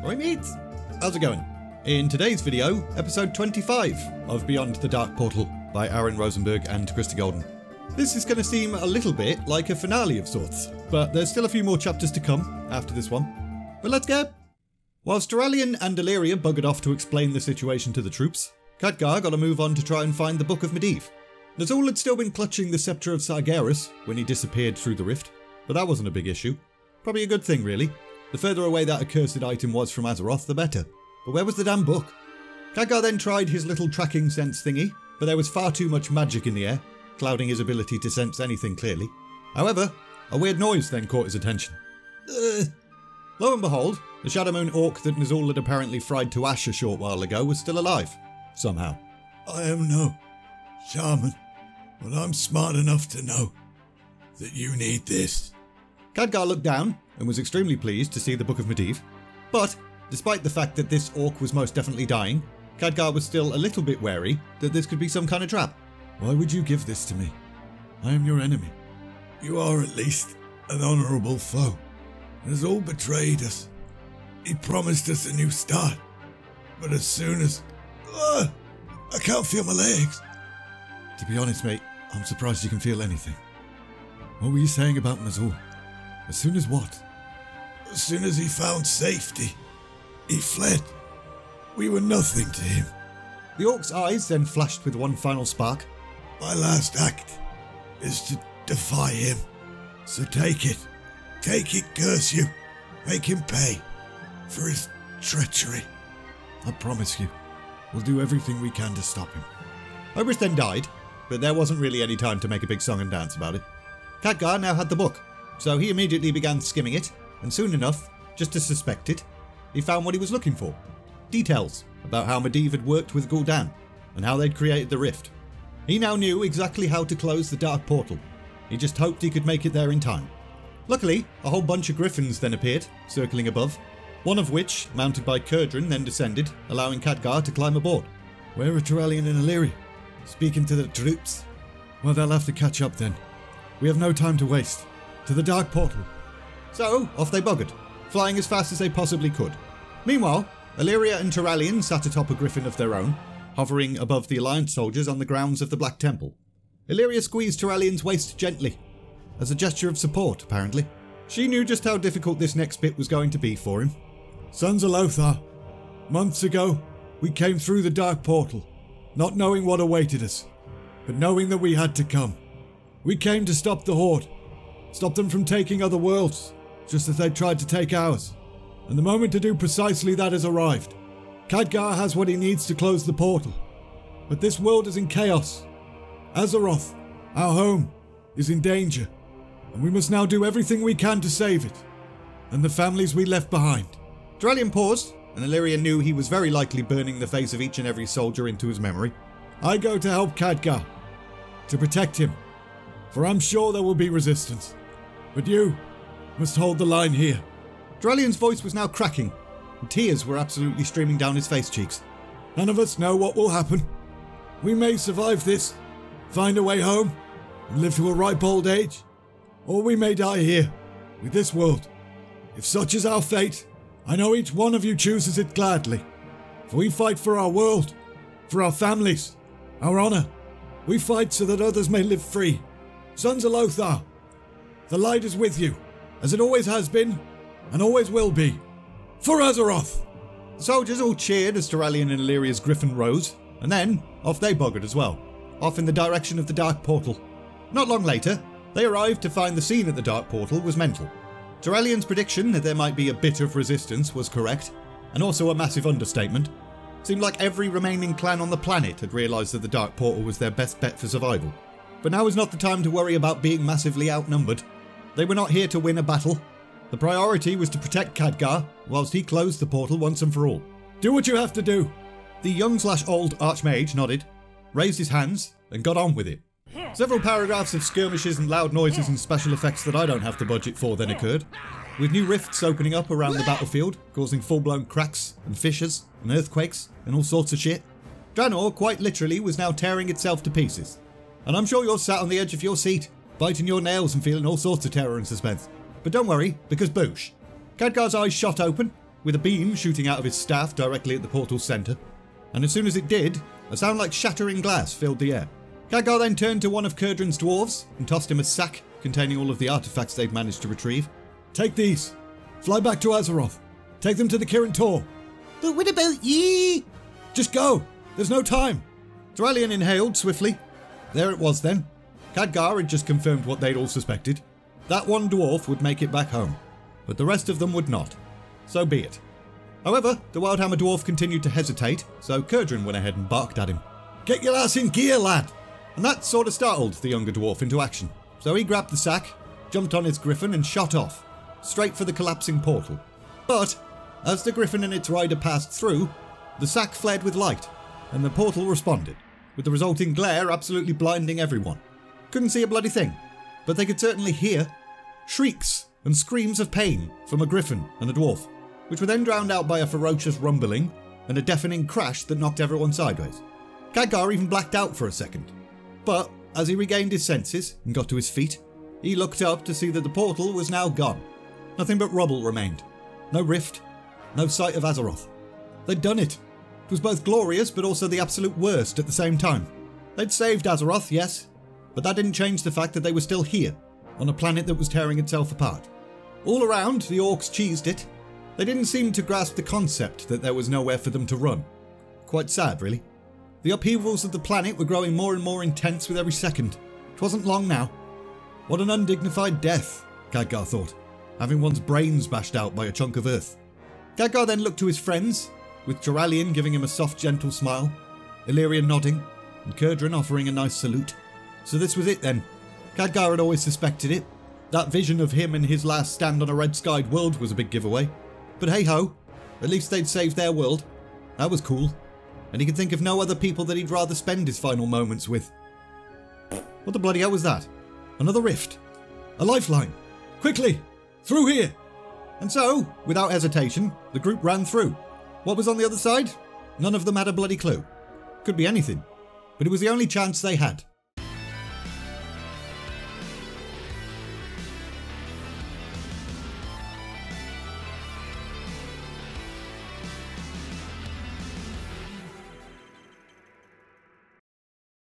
Oi mates! How's it going? In today's video, episode 25 of Beyond the Dark Portal by Aaron Rosenberg and Christie Golden. This is going to seem a little bit like a finale of sorts, but there's still a few more chapters to come after this one. But let's go! Whilst Turalyon and Illyria buggered off to explain the situation to the troops, Khadgar got a move on to try and find the Book of Medivh. Nazul had still been clutching the sceptre of Sargeras when he disappeared through the rift, but that wasn't a big issue. Probably a good thing, really. The further away that accursed item was from Azeroth, the better. But where was the damn book? Khadgar then tried his little tracking sense thingy, but there was far too much magic in the air, clouding his ability to sense anything clearly. However, a weird noise then caught his attention. Lo and behold, the Shadowmoon orc that Nazul had apparently fried to ash a short while ago was still alive. Somehow. I am no shaman, but I'm smart enough to know that you need this. Khadgar looked down and was extremely pleased to see the Book of Medivh, but despite the fact that this orc was most definitely dying, Khadgar was still a little bit wary that this could be some kind of trap. Why would you give this to me? I am your enemy. You are at least an honourable foe. Nazul betrayed us. He promised us a new start, but as soon as... I can't feel my legs. To be honest, mate, I'm surprised you can feel anything. What were you saying about Nazul? As soon as what? As soon as he found safety, he fled. We were nothing to him. The orc's eyes then flashed with one final spark. My last act is to defy him. So take it. Take it, curse you. Make him pay for his treachery. I promise you, we'll do everything we can to stop him. Oberys then died, but there wasn't really any time to make a big song and dance about it. Khadgar now had the book, so he immediately began skimming it, and soon enough, just as suspected, he found what he was looking for. Details about how Medivh had worked with Gul'dan, and how they'd created the rift. He now knew exactly how to close the dark portal. He just hoped he could make it there in time. Luckily, a whole bunch of griffins then appeared, circling above, one of which, mounted by Curdran, then descended, allowing Khadgar to climb aboard. Where are Turalyon and Illyria? Speaking to the troops? Well, they'll have to catch up then. We have no time to waste. To the dark portal. So, off they buggered, flying as fast as they possibly could. Meanwhile, Illyria and Turalyon sat atop a griffin of their own, hovering above the Alliance soldiers on the grounds of the Black Temple. Illyria squeezed Turalyon's waist gently, as a gesture of support, apparently. She knew just how difficult this next bit was going to be for him. Sons of Lothar, months ago, we came through the dark portal, not knowing what awaited us, but knowing that we had to come. We came to stop the Horde, stop them from taking other worlds, just as they tried to take ours. And the moment to do precisely that has arrived. Khadgar has what he needs to close the portal, but this world is in chaos. Azeroth, our home, is in danger, and we must now do everything we can to save it, and the families we left behind. Turalyon paused, and Illyria knew he was very likely burning the face of each and every soldier into his memory. I go to help Khadgar, to protect him, for I'm sure there will be resistance, but you must hold the line here. Turalyon's voice was now cracking, and tears were absolutely streaming down his face cheeks. None of us know what will happen. We may survive this, find a way home, and live to a ripe old age, or we may die here, with this world. If such is our fate, I know each one of you chooses it gladly. For we fight for our world, for our families, our honour. We fight so that others may live free. Sons of Lothar, the light is with you, as it always has been, and always will be. For Azeroth! The soldiers all cheered as Turalyon and Illyria's griffin rose, and then off they buggered as well, off in the direction of the dark portal. Not long later, they arrived to find the scene at the dark portal was mental. Turalyon's prediction that there might be a bit of resistance was correct, and also a massive understatement. Seemed like every remaining clan on the planet had realised that the dark portal was their best bet for survival. But now is not the time to worry about being massively outnumbered. They were not here to win a battle. The priority was to protect Khadgar, whilst he closed the portal once and for all. Do what you have to do. The young/old archmage nodded, raised his hands, and got on with it. Several paragraphs of skirmishes and loud noises and special effects that I don't have the budget for then occurred, with new rifts opening up around the battlefield, causing full-blown cracks and fissures and earthquakes and all sorts of shit. Draenor quite literally was now tearing itself to pieces. And I'm sure you're sat on the edge of your seat, biting your nails and feeling all sorts of terror and suspense. But don't worry, because boosh. Khadgar's eyes shot open, with a beam shooting out of his staff directly at the portal's centre, and as soon as it did, a sound like shattering glass filled the air. Khadgar then turned to one of Kurdran's dwarves and tossed him a sack containing all of the artefacts they'd managed to retrieve. Take these. Fly back to Azeroth. Take them to the Kirin Tor. But what about ye? Just go. There's no time. Turalyon inhaled swiftly. There it was then. Khadgar had just confirmed what they'd all suspected. That one dwarf would make it back home, but the rest of them would not. So be it. However, the Wildhammer dwarf continued to hesitate, so Khadgar went ahead and barked at him. Get your ass in gear, lad. And that sort of startled the younger dwarf into action. So he grabbed the sack, jumped on his griffin and shot off, straight for the collapsing portal. But, as the griffin and its rider passed through, the sack flared with light, and the portal responded, with the resulting glare absolutely blinding everyone. Couldn't see a bloody thing, but they could certainly hear shrieks and screams of pain from a griffin and a dwarf, which were then drowned out by a ferocious rumbling and a deafening crash that knocked everyone sideways. Khadgar even blacked out for a second, but as he regained his senses and got to his feet, he looked up to see that the portal was now gone. Nothing but rubble remained. No rift, no sight of Azeroth. They'd done it. It was both glorious but also the absolute worst at the same time. They'd saved Azeroth, yes, but that didn't change the fact that they were still here, on a planet that was tearing itself apart. All around, the orcs cheesed it. They didn't seem to grasp the concept that there was nowhere for them to run. Quite sad, really. The upheavals of the planet were growing more and more intense with every second. It wasn't long now. What an undignified death, Khadgar thought, having one's brains bashed out by a chunk of earth. Khadgar then looked to his friends, with Turalyon giving him a soft, gentle smile, Illyria nodding, and Khadgar offering a nice salute. So this was it then. Khadgar had always suspected it. That vision of him in his last stand on a red-skied world was a big giveaway. But hey-ho, at least they'd saved their world. That was cool. And he could think of no other people that he'd rather spend his final moments with. What the bloody hell was that? Another rift. A lifeline. Quickly! Through here! And so, without hesitation, the group ran through. What was on the other side? None of them had a bloody clue. Could be anything. But it was the only chance they had.